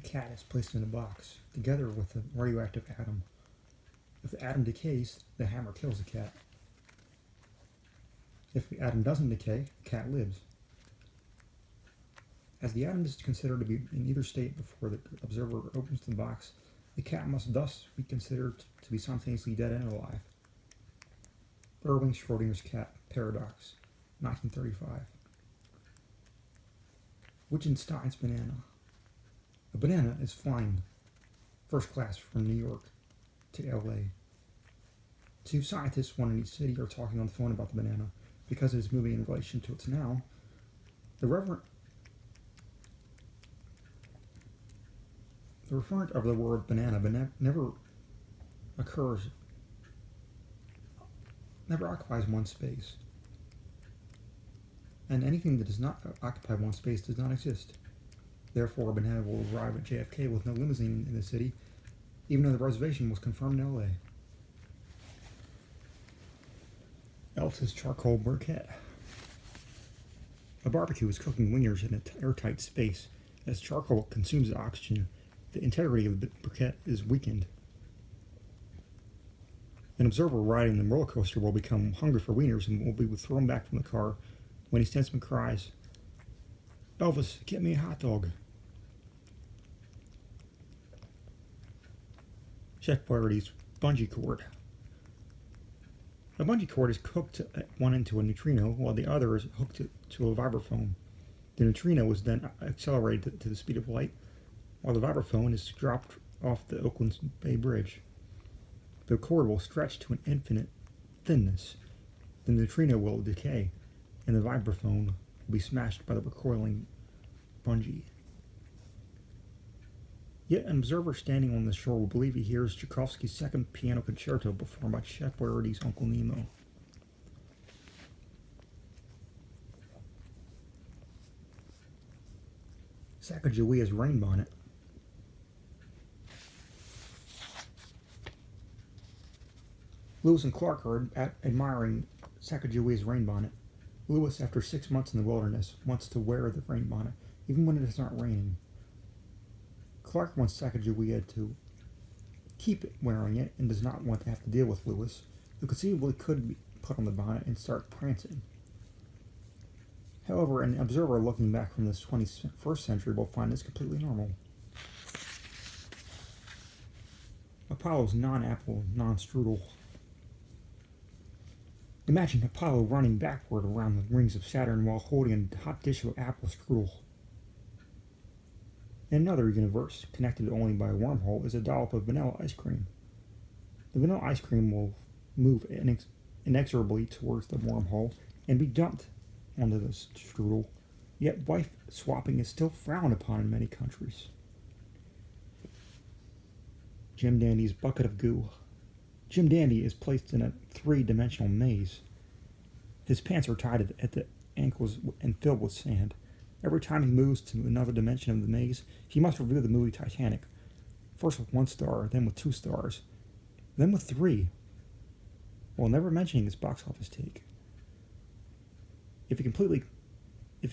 cat is placed in a box, together with a radioactive atom. If the atom decays, the hammer kills the cat. If the atom doesn't decay, the cat lives. As the atom is considered to be in either state before the observer opens the box, the cat must thus be considered to be simultaneously dead and alive. Erwin Schrodinger's cat paradox, 1935. Wittgenstein's banana. A banana is flying first class from New York to LA. Two scientists, one in each city, are talking on the phone about the banana because it is moving in relation to its now. The referent of the word banana never occupies one space. And anything that does not occupy one space does not exist. Therefore, a banana will arrive at JFK with no limousine in the city, even though the reservation was confirmed in LA. Elsa's charcoal briquette. A barbecue is cooking wingers in an airtight space. As charcoal consumes the oxygen, the integrity of the briquette is weakened. An observer riding the roller coaster will become hungry for wieners and will be thrown back from the car when he stands up and cries, "Elvis, get me a hot dog." Chef Boyardee's bungee cord. A bungee cord is hooked at one end to a neutrino, while the other is hooked to a vibraphone. The neutrino is then accelerated to the speed of light, while the vibraphone is dropped off the Oakland Bay Bridge. The cord will stretch to an infinite thinness. The neutrino will decay, and the vibraphone will be smashed by the recoiling bungee. Yet an observer standing on the shore will believe he hears Tchaikovsky's second piano concerto performed by Chef Boyardee's Uncle Nemo. Sacagawea's rain bonnet. Lewis and Clark are admiring Sacagawea's rain bonnet. Lewis, after 6 months in the wilderness, wants to wear the rain bonnet, even when it is not raining. Clark wants Sacagawea to keep wearing it and does not want to have to deal with Lewis, who conceivably could put on the bonnet and start prancing. However, an observer looking back from the 21st century will find this completely normal. Apollo's non-apple, non-strudel. Imagine Apollo running backward around the rings of Saturn while holding a hot dish of apple strudel. In another universe, connected only by a wormhole, is a dollop of vanilla ice cream. The vanilla ice cream will move inexorably towards the wormhole and be dumped onto the strudel, yet wife swapping is still frowned upon in many countries. Jim Dandy's bucket of goo. Jim Dandy is placed in a 3-dimensional maze. His pants are tied at the ankles and filled with sand. Every time he moves to another dimension of the maze, he must review the movie Titanic, first with 1 star, then with 2 stars, then with 3, while never mentioning his box office take. If he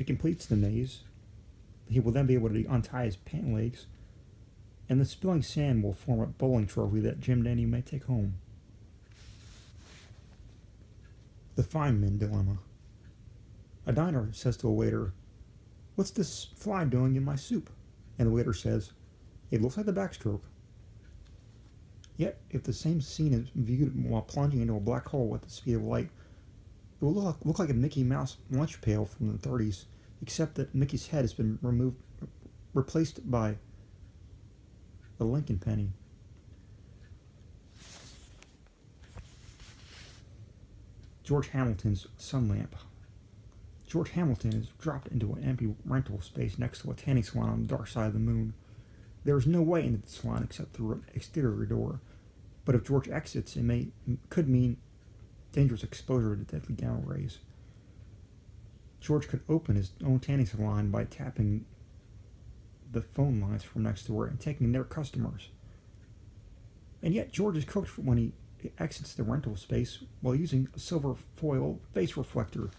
completes the maze, he will then be able to untie his pant legs, and the spilling sand will form a bowling trophy that Jim Dandy may take home. The Feynman dilemma. A diner says to a waiter, "What's this fly doing in my soup?" And the waiter says, "It looks like the backstroke." Yet, if the same scene is viewed while plunging into a black hole at the speed of light, it will look like a Mickey Mouse lunch pail from the 30s, except that Mickey's head has been replaced by a Lincoln penny. George Hamilton's sun lamp. George Hamilton is dropped into an empty rental space next to a tanning salon on the dark side of the moon. There is no way into the salon except through an exterior door, but if George exits, could mean dangerous exposure to deadly gamma rays. George could open his own tanning salon by tapping the phone lines from next door and taking their customers. And yet George is cooked when he exits the rental space while using a silver foil face reflector